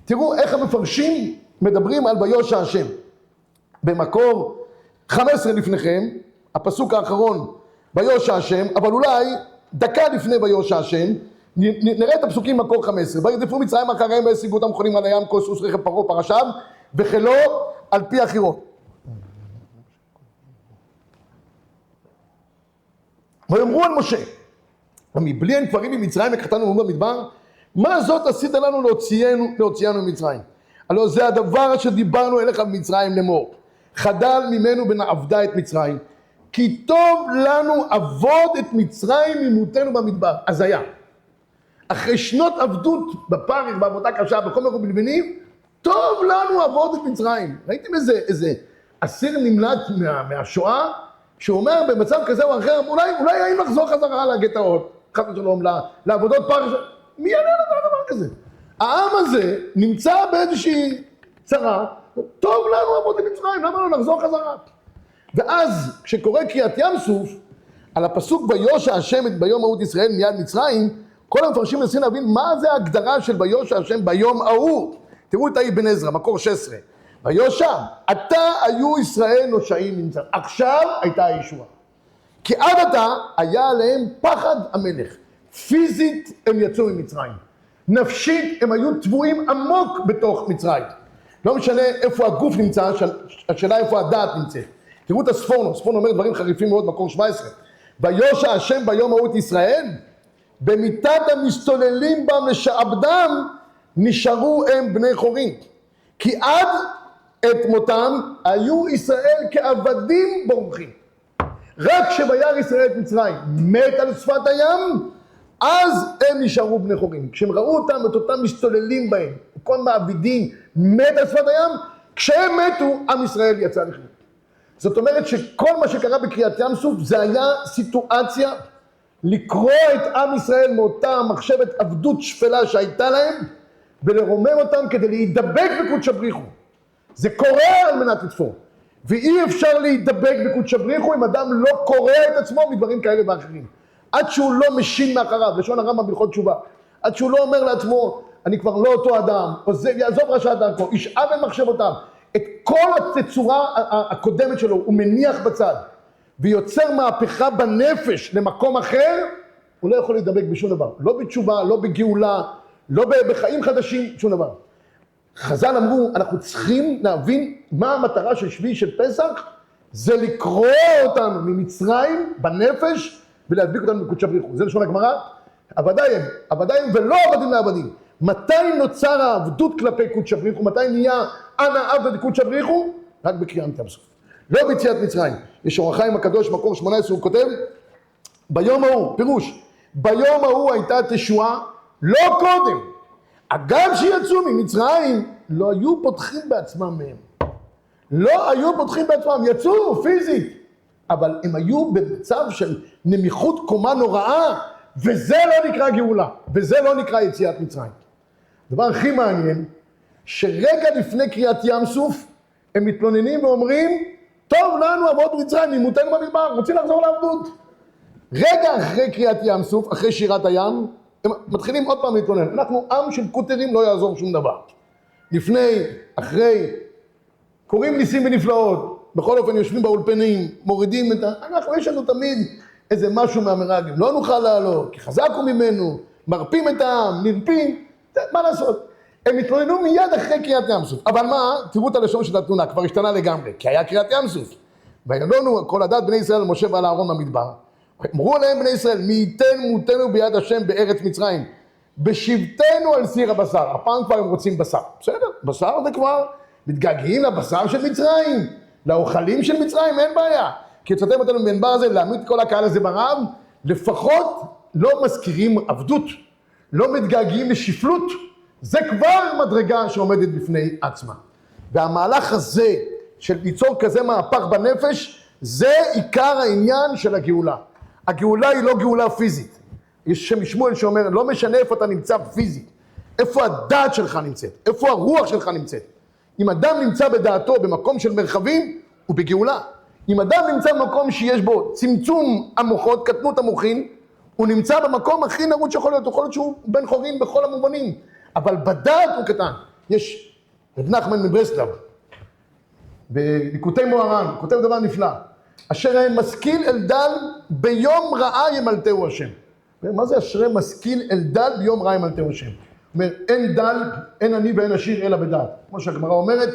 תראו איך המפרשים מדברים על ויושע השם. במקור 15 לפניכם, הפסוק האחרון, ויושע השם, אבל אולי דקה לפני ויושע השם, נראה את הפסוקים מקור 15. וירדפו מצרים אחריהם והשיגו אותם חונים על הים, כל סוס רכב פרעה פרשיו, וכלו על פי החירות. ויאמרו על משה, מבלי אין כפרים ממצרים וקחתנו במדבר, מה זאת עשית לנו להוציאנו ממצרים? הלא זה הדבר אשר דיברנו אליך במצרים לאמור, חדל ממנו ונעבדה את מצרים, כי טוב לנו עבוד את מצרים ממותנו במדבר. אז היה. אחרי שנות עבדות בפרך, בעבודה קשה, בחומר ובלבנים, טוב לנו עבוד את מצרים. ראיתם איזה אסיר נמלט מהשואה, שאומר במצב כזה או אחר, אולי האם לחזור חזרה לגטאות, חס ושלום, לעבודות פרך, מי יענה לדבר כזה? העם הזה נמצא באיזושהי צרה, טוב לנו עבוד את מצרים, למה לא לחזור חזרה? ואז כשקורא קריאת ים סוף, על הפסוק ויושע השם את ביום ההוא ישראל מיד מצרים, כל המפרשים מנסים להבין מה זה ההגדרה של ויושע השם ביום ההוא. תראו את האבן עזרא, מקור 16. ויושע, עתה היו ישראל נושעים ממצרים. עכשיו הייתה הישועה. כי עד עתה היה עליהם פחד המלך. פיזית הם יצאו ממצרים. נפשית הם היו טבועים עמוק בתוך מצרים. לא משנה איפה הגוף נמצא, השאלה איפה הדעת נמצאת. תראו את הספורנו, הספורנו אומר דברים חריפים מאוד, מקור 17. ויושע השם ביום ההוא את ישראל, במיתת המסתוללים בם לשעבדם, נשארו הם בני חורין. כי עד את מותם היו ישראל כעבדים בורחים. רק כשבירא ישראל את מצרים מת על שפת הים, אז הם נשארו בני חורין. כשהם ראו אותם, את אותם מסתוללים בהם, כל מעבידים מת על שפת הים, כשהם מתו, עם ישראל יצא לחיות. זאת אומרת שכל מה שקרה בקריאת ים סוף זה היה סיטואציה לקרוא את עם ישראל מאותה מחשבת עבדות שפלה שהייתה להם ולרומם אותם כדי להידבק בקודש בריחו. זה קורה על מנת לתפור. ואי אפשר להידבק בקודש בריחו אם אדם לא קורא את עצמו מדברים כאלה ואחרים. עד שהוא לא משין מאחריו, לשון הרמב"ם בהלכות תשובה. עד שהוא לא אומר לעצמו, אני כבר לא אותו אדם, יעזוב רשע דרכו, ישאב אל מחשבותיו. את כל התצורה הקודמת שלו הוא מניח בצד, ויוצר מהפכה בנפש למקום אחר, הוא לא יכול להידבק בשום דבר. לא בתשובה, לא בגאולה, לא בחיים חדשים, שום דבר. חז"ל אמרו, אנחנו צריכים להבין מה המטרה של שביעי של פסח, זה לקרוא אותנו ממצרים בנפש, ולהדביק אותנו בקודש בריחו. זה לשון הגמרא, עבדיים ולא עבדים לעבדים. מתי נוצר העבדות כלפי קודש בריחו? מתי נהיה אנא עבד קודש בריחו? רק בקריאת ים סוף. לא ביציאת מצרים. יש אור החיים הקדוש, מקור 18, הוא כותב, ביום ההוא, פירוש, ביום ההוא הייתה תשועה, לא קודם. אגם שיצאו ממצרים, לא היו פותחים בעצמם מהם. לא היו פותחים בעצמם, יצאו פיזית. אבל הם היו במצב של נמיכות קומה נוראה, וזה לא נקרא גאולה, וזה לא נקרא יציאת מצרים. הדבר הכי מעניין, שרגע לפני קריאת ים סוף, הם מתלוננים ואומרים, טוב לנו עבוד מצרים, ממותנו במדבר, רוצים לחזור לעבדות. רגע אחרי קריאת ים סוף, אחרי שירת הים, הם מתחילים עוד פעם להתלונן. אנחנו עם של קוטרים, לא יעזור שום דבר. לפני, אחרי, קוראים ניסים ונפלאות, בכל אופן יושבים באולפנים, מורידים את יש לנו תמיד איזה משהו מהמרגלים, לא נוכל לעלות, כי חזק הוא ממנו, מרפים את העם, נרפים, מה לעשות? הם התלוננו מיד אחרי קריאת ים סוף, אבל מה? תראו את הלשון של התלונה, כבר השתנה לגמרי, כי היה קריאת ים סוף. וילונו כל הדת בני ישראל משה ועל אהרון במדבר. אמרו להם בני ישראל, מי ייתן מותנו ביד השם בארץ מצרים, בשבתנו על סיר הבשר. הפעם כבר הם רוצים בשר, בסדר? בשר זה כבר מתגעגעים לבשר של מצרים, לאוכלים של מצרים, אין בעיה. כי יצאתם אותנו במדבר הזה, להעמיד כל הקהל הזה ברעב, לפחות לא מזכירים עבדות, לא מתגעגעים לשפלות, זה כבר מדרגה שעומדת בפני עצמה. והמהלך הזה של ליצור כזה מהפך בנפש, זה עיקר העניין של הגאולה. הגאולה היא לא גאולה פיזית. יש שם שמואל שאומר, לא משנה איפה אתה נמצא פיזית, איפה הדעת שלך נמצאת, איפה הרוח שלך נמצאת. אם אדם נמצא בדעתו במקום של מרחבים, הוא בגאולה. אם אדם נמצא במקום שיש בו צמצום המוחות, קטנות המוחין, הוא נמצא במקום הכי נרוץ שיכול להיות, יכול להיות שהוא בן חורין בכל המובנים, אבל בדעת הוא קטן. יש רב נחמן מברסלב, בליקוטי מוהר"ן, כותב דבר נפלא, אשר הם משכיל אל דל ביום רעה ימלטהו השם. מה זה אשרי משכיל אל דל ביום רעה ימלטהו השם? זאת אומרת, אין דל, אין עני ואין עשיר אלא בדעת. כמו שהגמרא אומרת,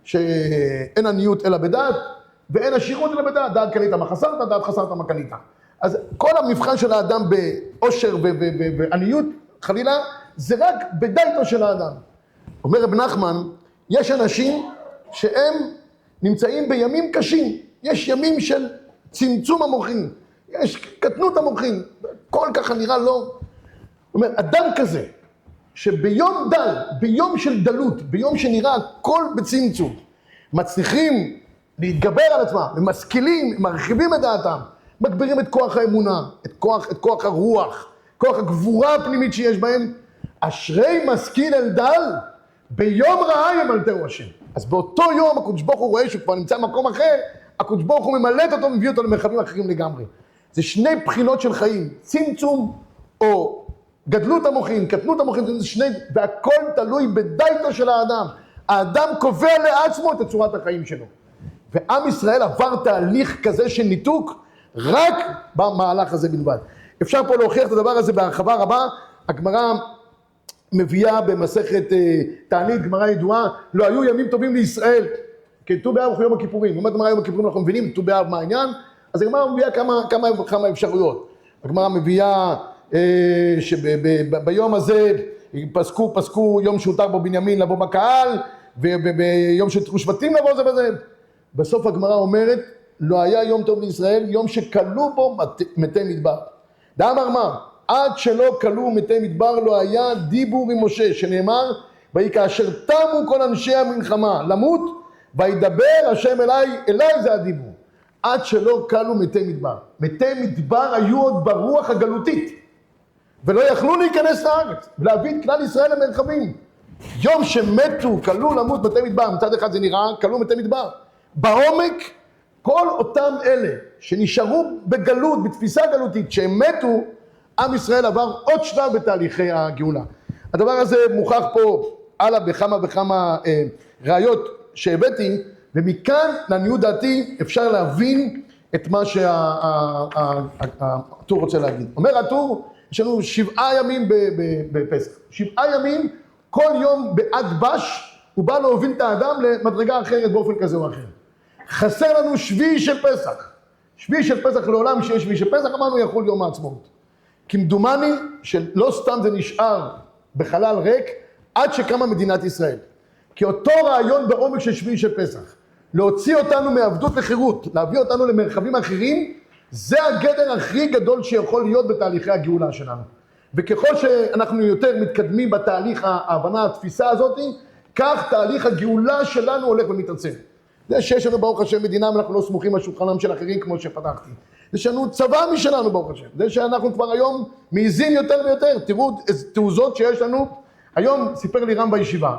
שאין עניות אלא בדעת, ואין עשירות אלא בדעת. דעת קנית מה חסרת, דעת חסרת מה קנית. אז כל המבחן של האדם באושר ועניות, חלילה, זה רק בדעתו של האדם. אומר רב נחמן, יש אנשים שהם נמצאים בימים קשים. יש ימים של צמצום המוחין, יש קטנות המוחין, כל ככה נראה לא. זאת אומרת, אדם כזה, שביום דל, ביום של דלות, ביום שנראה הכל בצמצום, מצליחים להתגבר על עצמם, ומשכילים, מרחיבים את דעתם, מגבירים את כוח האמונה, את כוח הרוח, כוח הגבורה הפנימית שיש בהם, אשרי משכיל אל דל, ביום רעה ימלטהו השם. אז באותו יום הקדוש ברוך הוא רואה שהוא כבר נמצא במקום אחר, הקדוש ברוך הוא ממלט אותו ומביא אותו למרחבים אחרים לגמרי. זה שני בחינות של חיים, צמצום או גדלות המוחין, קטנות המוחין, זה שני, והכל תלוי בדעתו של האדם. האדם קובע לעצמו את צורת החיים שלו. ועם ישראל עבר תהליך כזה של ניתוק רק במהלך הזה בלבד. אפשר פה להוכיח את הדבר הזה בהרחבה רבה. הגמרא מביאה במסכת תענית, גמרא ידועה, לא היו ימים טובים לישראל, כי ט"ו באב הוא יום הכיפורים. באמת גמרא יום הכיפורים אנחנו מבינים ט"ו באב מה העניין, אז הגמרא מביאה כמה אפשרויות. הגמרא מביאה שביום הזה פסקו יום שהותר בו בנימין לבוא בקהל, וביום שהותרו שבטים לבוא זה וזה. בסוף הגמרא אומרת, לא היה יום טוב לישראל, יום שכלו בו מתי מדבר. דאמר מה? עד שלא כלו מתי מדבר לא היה דיבור עם משה, שנאמר, ויהי כאשר תמו כל אנשי המלחמה למות, וידבר השם אליי זה הדיבור. עד שלא כלו מתי מדבר. מתי מדבר היו עוד ברוח הגלותית, ולא יכלו להיכנס לארץ, ולהביא את כלל ישראל למרחבים. יום שמתו, כלו למות מתי מדבר, מצד אחד זה נראה, כלו מתי מדבר. בעומק, כל אותם אלה שנשארו בגלות, בתפיסה גלותית, שהם מתו, עם ישראל עבר עוד שלב בתהליכי הגאולה. הדבר הזה מוכח פה הלאה בכמה וכמה ראיות שהבאתי, ומכאן לעניות דעתי אפשר להבין את מה שהטור רוצה להגיד. אומר הטור, יש לנו 7 ימים בפסח. 7 ימים, כל יום בעד בש, הוא בא להוביל את האדם למדרגה אחרת באופן כזה או אחר. חסר לנו שביעי של פסח. שביעי של פסח לעולם שיש שביעי של פסח, אמרנו יחול יום העצמאות. כמדומני שלא סתם זה נשאר בחלל ריק עד שקמה מדינת ישראל. כי אותו רעיון בעומק של שביעי של פסח, להוציא אותנו מעבדות לחירות, להביא אותנו למרחבים אחרים, זה הגדר הכי גדול שיכול להיות בתהליכי הגאולה שלנו. וככל שאנחנו יותר מתקדמים בתהליך ההבנה, התפיסה הזאת, כך תהליך הגאולה שלנו הולך ומתעצם. זה שיש לנו ברוך השם מדינה ואנחנו לא סמוכים על שולחנם של אחרים כמו שפתחתי. יש לנו צבא משלנו ברוך השם. זה שאנחנו כבר היום מעיזים יותר ויותר. תראו איזה תעוזות שיש לנו. היום סיפר לי רם בישיבה.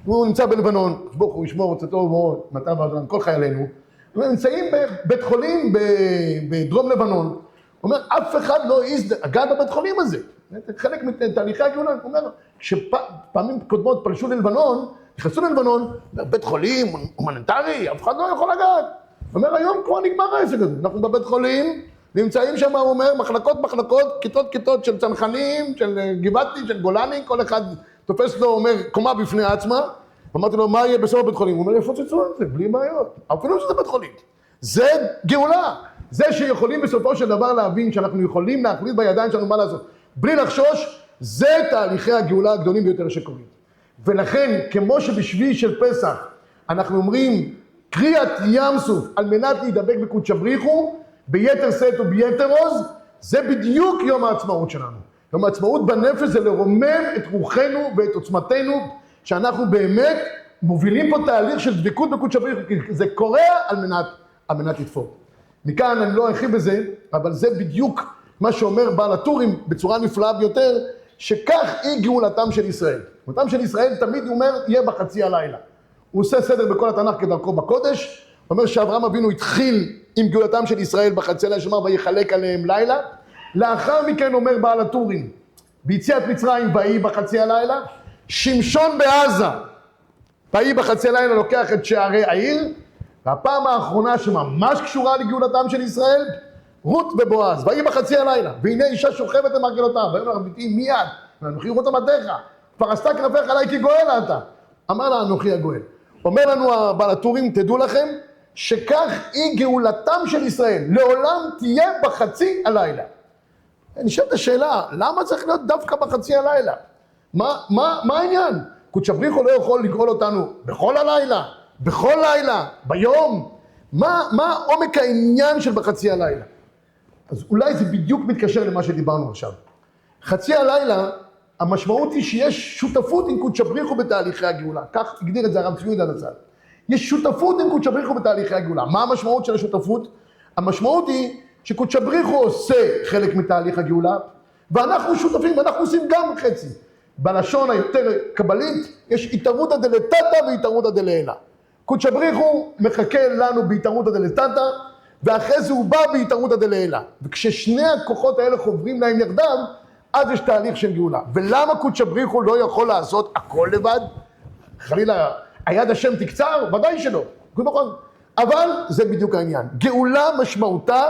הוא נמצא בלבנון, ברוך הוא ישמור את טוב מאוד, מטה בעדן, כל חיילינו. הם נמצאים בבית חולים בדרום לבנון. הוא אומר, אף אחד לא העז לגעת בבית חולים הזה. חלק מתהליכי הגאולה, הוא אומר, כשפעמים קודמות פלשו ללבנון, נכנסו ללבנון, בית חולים הומניטרי, אף אחד לא יכול לגעת. הוא אומר, היום כבר נגמר העסק הזה. אנחנו בבית חולים, נמצאים שם, הוא אומר, מחלקות, כיתות של צנחנים, של גבעתי, של גולני, כל אחד תופס לו, אומר, קומה בפני עצמה. אמרתי לו, מה יהיה בסוף בית חולים? הוא אומר, יפוצצו את זה, בלי בעיות. אפילו שזה בית חולים. זה גאולה. זה שיכולים בסופו של דבר להבין שאנחנו יכולים להחליט בידיים שלנו מה לעשות. בלי לחשוש, זה תהליכי הגאולה הגדולים ביותר שקורים. ולכן, כמו שבשביל של פסח, אנחנו אומרים, קריאת ים סוף, על מנת להידבק בקודש הבריחו, ביתר שאת וביתר עוז, זה בדיוק יום העצמאות שלנו. יום העצמאות בנפש זה לרומם את רוחנו ואת עוצמתנו, שאנחנו באמת מובילים פה תהליך של דבקות בקודש הבריחו, כי זה קורה על מנת לתפור. מכאן אני לא ארחיב בזה, אבל זה בדיוק מה שאומר בעל הטורים בצורה נפלאה ביותר, שכך היא גאולתם של ישראל. גאולתם של ישראל תמיד הוא אומר, יהיה בחצי הלילה. הוא עושה סדר בכל התנ"ך כדרכו בקודש, הוא אומר שאברהם אבינו התחיל עם גאולתם של ישראל בחצי הלילה, שאומר ויחלק עליהם לילה. לאחר מכן אומר בעל הטורים, ביציאת מצרים ויהי בחצי הלילה, שמשון בעזה, ויהי בחצי הלילה לוקח את שערי העיר, והפעם האחרונה שממש קשורה לגאולתם של ישראל, רות ובועז, ויהי בחצי הלילה, והנה אישה שוכבת למרגלותיו, ואומר רביתי מיד, ואנוכי רות עמתך, כבר עשתה כנפיך עליי כי גואל אתה. אמר לה אנוכי הגואל. אומר לנו בעל הטורים, תדעו לכם, שכך היא גאולתם של ישראל, לעולם תהיה בחצי הלילה. נשאלת השאלה, למה צריך להיות דווקא בחצי הלילה? מה העניין? קודש הבריחו לא יכול לגאול אותנו בכל הלילה, בכל לילה, ביום. מה עומק העניין של בחצי הלילה? אז אולי זה בדיוק מתקשר למה שדיברנו עכשיו. חצי הלילה, המשמעות היא שיש שותפות עם קודש הבריחו בתהליכי הגאולה. כך הגדיר את זה הרב צבי יהודה זצ"ל. יש שותפות עם קודש הבריחו בתהליכי הגאולה. מה המשמעות של השותפות? המשמעות היא שקודש הבריחו עושה חלק מתהליך הגאולה, ואנחנו שותפים, ואנחנו עושים גם חצי. בלשון היותר קבלית, יש התערותא דלתתא והתערותא דלעילא. קודש הבריחו מחכה לנו בהתערותא דלתתא, ואחרי זה הוא בא בהתערותא דלעילא. וכששני הכוחות האלה חוברים להם יחדיו, אז יש תהליך של גאולה. ולמה קודש הבריחו לא יכול לעשות הכל לבד? חלילה, היד השם תקצר? ודאי שלא. נכון. אבל זה בדיוק העניין. גאולה משמעותה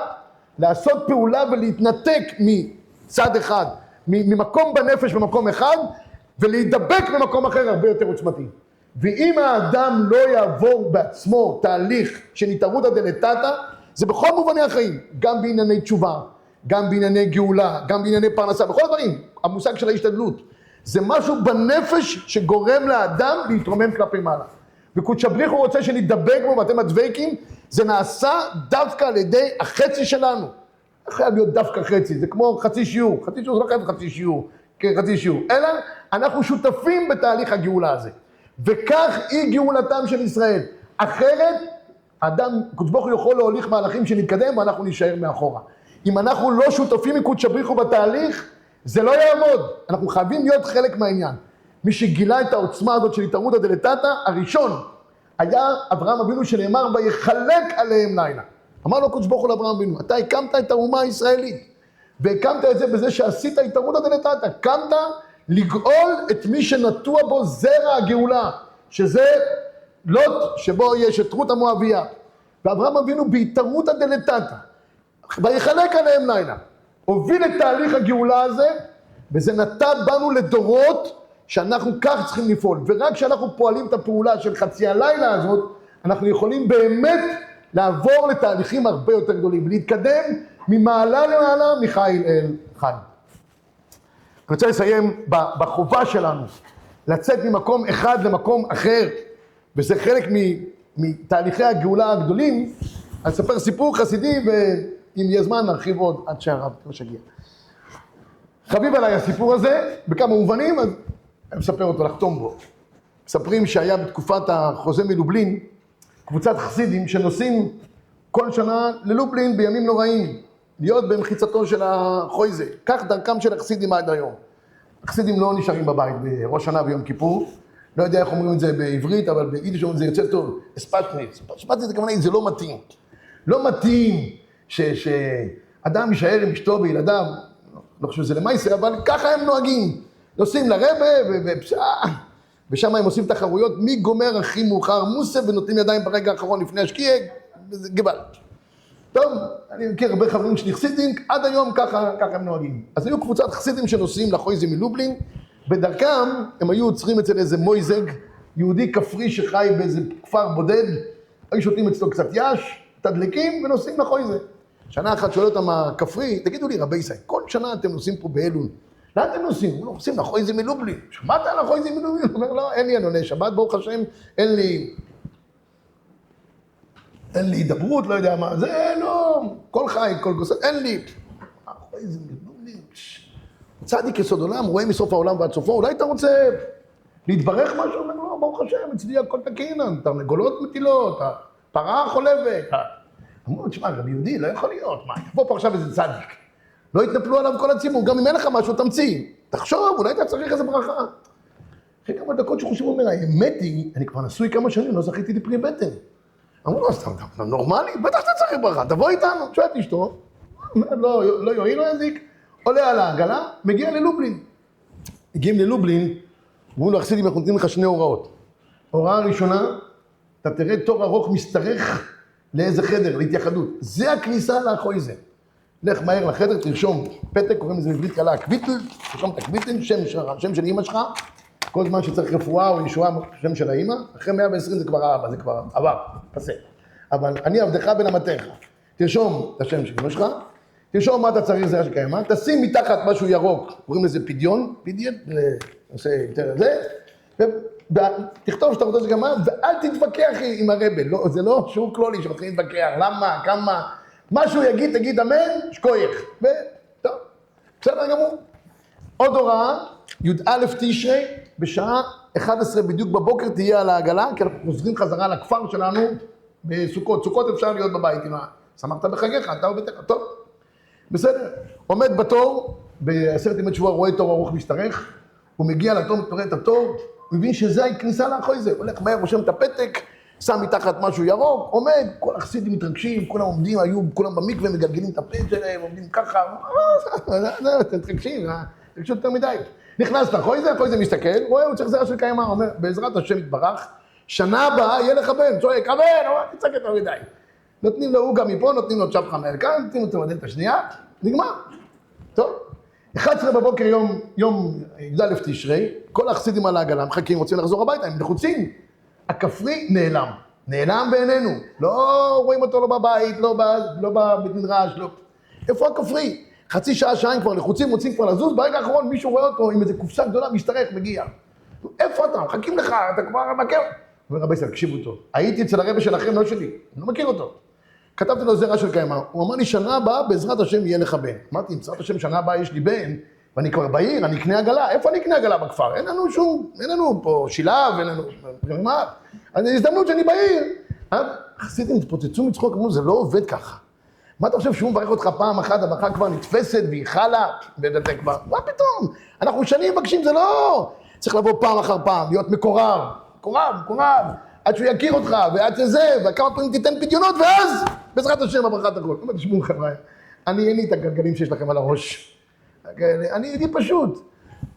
לעשות פעולה ולהתנתק מצד אחד, ממקום בנפש במקום אחד, ולהידבק במקום אחר הרבה יותר עוצמתי. ואם האדם לא יעבור בעצמו תהליך של התערותא דלתתא, זה בכל מובני החיים, גם בענייני תשובה, גם בענייני גאולה, גם בענייני פרנסה, בכל הדברים, המושג של ההשתדלות. זה משהו בנפש שגורם לאדם להתרומם כלפי מעלה. וקודש הבריחו רוצה שנדבק בו ואתם הדבקים, זה נעשה דווקא על ידי החצי שלנו. חייב להיות דווקא חצי, זה כמו חצי שיעור. חצי שיעור זה לא חייב חצי שיעור, אלא אנחנו שותפים בתהליך הגאולה הזה. וכך היא גאולתם של ישראל. אחרת, האדם, קודש ברוך הוא יכול להוליך מהלכים שנתקדם ואנחנו נשאר מאחורה. אם אנחנו לא שותפים עם קודש הבריחו בתהליך, זה לא יעמוד. אנחנו חייבים להיות חלק מהעניין. מי שגילה את העוצמה הזאת של התערותא דלתתא, הראשון היה אברהם אבינו שנאמר ויחלק עליהם לילה. אמר לו קודש ברוך הוא לאברהם אבינו, אתה הקמת את האומה הישראלית, והקמת את זה בזה שעשית התערותא דלתתא, הקמת לגאול את מי שנטוע בו זרע הגאולה, שזה לוט שבו יש את רות המואביה. ואברהם אבינו בהתערותא דלתתא, ויחלק עליהם לילה, הוביל את תהליך הגאולה הזה, וזה נטע בנו לדורות, שאנחנו כך צריכים לפעול, ורק כשאנחנו פועלים את הפעולה של חצי הלילה הזאת, אנחנו יכולים באמת לעבור לתהליכים הרבה יותר גדולים, להתקדם ממעלה למעלה, מחיל אל חיל. אני רוצה לסיים בחובה שלנו, לצאת ממקום אחד למקום אחר, וזה חלק מתהליכי הגאולה הגדולים. אני אספר סיפור חסידי, ואם יהיה זמן נרחיב עוד עד שהרב משגיע. חביב עליי הסיפור הזה, בכמה מובנים, אז אני מספר אותו, לחתום בו. מספרים שהיה בתקופת החוזה מלובלין, קבוצת חסידים שנוסעים כל שנה ללובלין בימים נוראים, להיות במחיצתו של החויזה. כך דרכם של החסידים עד היום. החסידים לא נשארים בבית בראש שנה ויום כיפור, לא יודע איך אומרים את זה בעברית, אבל ביידיש אומרים את זה יוצא טוב, אספטניץ. אספטניץ זה כמובן, זה לא מתאים. לא מתאים שאדם יישאר עם אשתו וילדיו, לא חושב שזה למעשה, אבל ככה הם נוהגים. נוסעים לרבה ושם הם עושים תחרויות, מי גומר הכי מאוחר מוסף, ונותנים ידיים ברגע האחרון לפני השקיע, וזה גבל. טוב, אני מכיר הרבה חברים שלי חסידים, עד היום ככה הם נוהגים. אז היו קבוצת חסידים שנוסעים לחויזה מלובלין, בדרכם הם היו עוצרים אצל איזה מויזג, יהודי כפרי שחי באיזה כפר בודד, היו שותים אצלו קצת יש, תדליקים ונוסעים לחויזה. שנה אחת שואל אותם הכפרי, תגידו לי רבי ישראל, כל שנה אתם נוסעים פה באלול, לאן אתם נוסעים? הוא נוסעים לחויזה מלובלין. שמעת על החויזה מלובלין? הוא אומר, לא, אין לי ענוני שבת, ברוך השם, אין לי הידברות, לא יודע מה, זה לא, כל חי, כל גוסר, אין לי. החויזה מלובלין, צדיק יסוד עולם, רואה מסוף העולם ועד סופו, אולי אתה רוצה להתברך משהו? הוא אומר, לא, ברוך השם, אצלי הכל תקין, תרנגולות מטילות, הפרה חולבת. אמרו, תשמע, רבי יהודי, לא יכול להיות, מה, יבוא פה עכשיו איזה צדיק. לא יתנפלו עליו כל הציבור, גם אם אין לך משהו, תמציא. תחשוב, אולי אתה צריך איזה ברכה. אחרי כמה דקות שחושב, הוא אומר, האמת היא, אני כבר נשוי כמה שנים, לא זכיתי לפרי בטן. אמרו לו, סתם, נורמלי, בטח אתה צריך ברכה, תבוא איתנו. שואל את אשתו, לא יועיל, לא יזיק, עולה על העגלה, מגיע ללובלין. מגיעים ללובלין, ואומרים לו, החסידים, אנחנו נותנים לך שני הוראות. הוראה הראשונה, אתה תראה תור ארוך משתרך לאיזה חדר, להתייחדות. זה הכניסה לחויזה. לך מהר לחדר, תרשום פתק, קוראים לזה בברית קלה, הקוויטל, תרשום את הקוויטל, שם של אמא שלך, כל זמן שצריך רפואה או ישועה, שם של האמא, אחרי 120 זה כבר האבא, זה כבר עבר, פסה. אבל אני עבדך בן אמתך, תרשום את השם של אמא שלך, תרשום מה אתה צריך, זה שקיימה, תשים מתחת משהו ירוק, קוראים לזה פדיון, עושה יותר את זה, ותכתוב שאתה רוצה שגם מה, ואל תתווכח עם הרבל, לא, זה לא שיעור כלולי שמתחילים להתווכח, למה, כמה, משהו יגיד, תגיד אמן, שכוייך, וטוב, בסדר גמור. עוד הוראה, י"א תשרי, בשעה 11 בדיוק בבוקר תהיה על העגלה, כי אנחנו חוזרים חזרה לכפר שלנו בסוכות, סוכות אפשר להיות בבית, שמחת בחגיך, אתה וביתך, טוב, בסדר, עומד בתור, בעשרת ימי שבוע רואה תור ארוך משתרך, הוא מגיע לתור, תורא את התור, מבין שזה הכניסה לאחוי זה, הולך מהר, רושם את הפתק, שם מתחת משהו ירוק, עומד, כל החסידים מתרגשים, כולם עומדים, היו כולם במקווה, מגלגלים את הפתק שלהם, עומדים ככה, אתם מתרגשים, תרגשו יותר מדי. נכנס לאחוי זה מסתכל, רואה, הוא צריך זרע של קיימה, אומר, בעזרת השם יתברך, שנה הבאה יהיה לך בן, צועק, הבן, תצעק יותר מדי. נותנים לו עוגה מפה, נותנים לו צ'פחה מהרכן, נותנים לו בדלת השנייה, נגמר. טוב. 11 בבוקר יום י"א תשרי, כל החסידים על העגלה, מחכים, רוצים לחזור הביתה, הם לחוצים. הכפרי נעלם בעינינו. לא רואים אותו לא בבית, לא בבית מדרש, לא. איפה הכפרי? חצי שעה, שעה כבר לחוצים, רוצים כבר לזוז, ברגע האחרון מישהו רואה אותו עם איזה קופסה גדולה, משתרך, מגיע. איפה אתה? מחכים לך, אתה כבר מכיר. אומר רבי ישראל, תקשיבו אותו. הייתי אצל הרבי שלכם, לא שלי, אני לא מכיר אותו. כתבתי לו זרע של קיימה, הוא אמר לי, שנה הבאה בעזרת השם יהיה לך בן. אמרתי, בעזרת השם שנה הבאה יש לי בן, ואני כבר בעיר, אני אקנה עגלה. איפה אני אקנה עגלה בכפר? אין לנו פה שילב, אין לנו... מה? אז הזדמנות שאני בעיר. חסידים התפוצצו מצחוק, אמרו, זה לא עובד ככה. מה אתה חושב שהוא מברך אותך פעם אחת, הברכה כבר נתפסת והיא חלה, ואתה כבר, מה פתאום? אנחנו שנים מבקשים, זה לא... צריך לבוא פעם אחר פעם, להיות מקורב, עד שהוא יכיר אותך, ועד שזה, וכמה פעמים תיתן פדיונות, ואז בעזרת השם הברכה תקול. אומר, תשמעו חבר'ה, אין לי את הגלגלים שיש לכם על הראש. אני הייתי פשוט.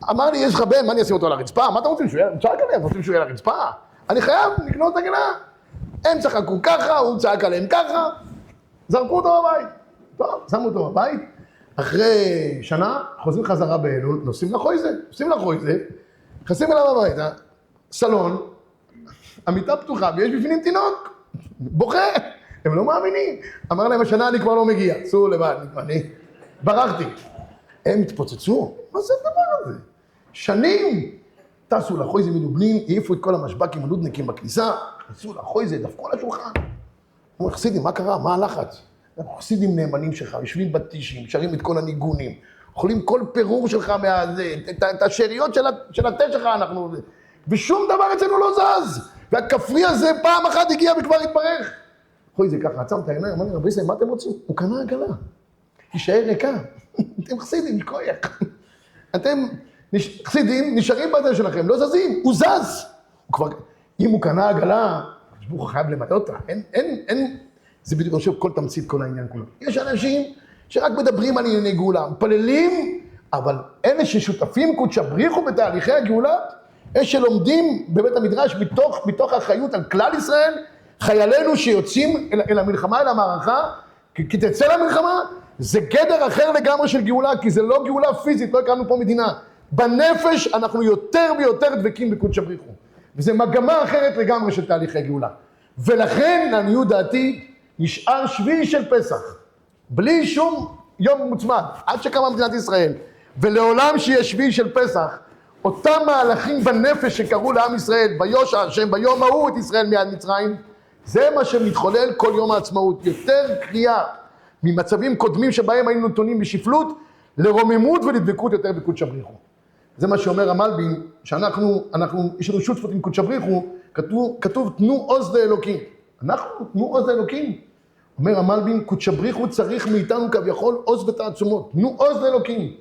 אמר לי, יש לך בן, מה אני אשים אותו על הרצפה? מה אתם רוצים שהוא יהיה? צעק עליהם, רוצים שהוא יהיה על הרצפה? אני חייב לקנות עגלה. הם צחקו ככה, הוא צעק עליהם ככה, זרקו אותו בבית. טוב, שמו אותו בבית. אחרי שנה, חוזרים חזרה באלול, נוסעים לחויזה, נכנסים אליו הביתה, סלון, המיטה פתוחה, ויש בפנים תינוק, בוכה, הם לא מאמינים. אמר להם, השנה אני כבר לא מגיע, צאו לבד, אני ברחתי. הם התפוצצו, מה זה הדבר הזה? שנים טסו לחויזה מלובלין, העיפו את כל המשבקים הלודניקים בכניסה, טסו לחויזה, דפקו על השולחן. אמרו, חסידים, מה קרה? מה הלחץ? אנחנו חסידים נאמנים שלך, יושבים בתישים, שרים את כל הניגונים, אוכלים כל פירור שלך מהזה, את השאריות של התה שלך אנחנו... ושום דבר אצלנו לא זז. והכפרי הזה פעם אחת הגיע וכבר התברך. חוי זה ככה, עצם את העיניים, אמר לי, רבי ישראל, מה אתם רוצים? הוא קנה עגלה. תישאר ריקה. אתם חסידים, שכוייך. אתם חסידים, נשארים בדרך שלכם, לא זזים, הוא זז. הוא כבר, אם הוא קנה עגלה, הוא חייב למלא אותה. אין, זה בדיוק, אני חושב, כל תמצית, כל העניין כולו. יש אנשים שרק מדברים על ענייני גאולה, מפללים, אבל אלה ששותפים קודש הבריחו בתהליכי הגאולה, אלה שלומדים בבית המדרש מתוך האחריות על כלל ישראל, חיילינו שיוצאים אל המלחמה, אל המערכה, כי תצא למלחמה, זה גדר אחר לגמרי של גאולה, כי זה לא גאולה פיזית, לא הקמנו פה מדינה. בנפש אנחנו יותר ויותר דבקים בקודש הבריך הוא. וזו מגמה אחרת לגמרי של תהליכי גאולה. ולכן, לעניות דעתי, נשאר שביעי של פסח. בלי שום יום מוצמד, עד שקמה מדינת ישראל. ולעולם שיהיה שביעי של פסח, אותם מהלכים בנפש שקראו לעם ישראל, ביושע השם, ביום ההוא את ישראל מיד מצרים, זה מה שמתחולל כל יום העצמאות. יותר קריאה ממצבים קודמים שבהם היינו נתונים בשפלות, לרוממות ולדבקות יותר בקודש הבריך הוא. זה מה שאומר המלבין, שאנחנו, יש לנו שותפות עם קודש הבריך הוא, כתוב תנו עוז לאלוקים. אנחנו תנו עוז לאלוקים. אומר המלבין, קודש הבריך הוא צריך מאיתנו כביכול עוז ותעצומות. תנו עוז לאלוקים.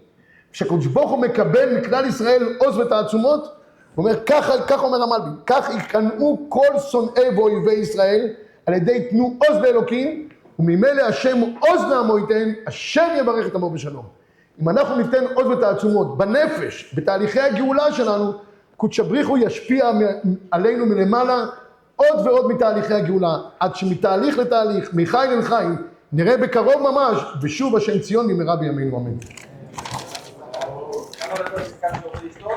כשקודש ברוך הוא מקבל מכלל ישראל עוז ותעצומות, הוא אומר, כך אומר המלבין, כך יקנאו כל שונאי ואויבי ישראל, על ידי תנו עוז לאלוקים, וממילא השם עוז לעמו ייתן, השם יברך את עמו בשלום. אם אנחנו ניתן עוז ותעצומות בנפש, בתהליכי הגאולה שלנו, קודש הבריך הוא ישפיע עלינו מלמעלה עוד ועוד מתהליכי הגאולה, עד שמתהליך לתהליך, מחי אל חי, נראה בקרוב ממש, ושוב השם ציון במהרה בימינו אמן. כמה דקות סיכמנו לסתום?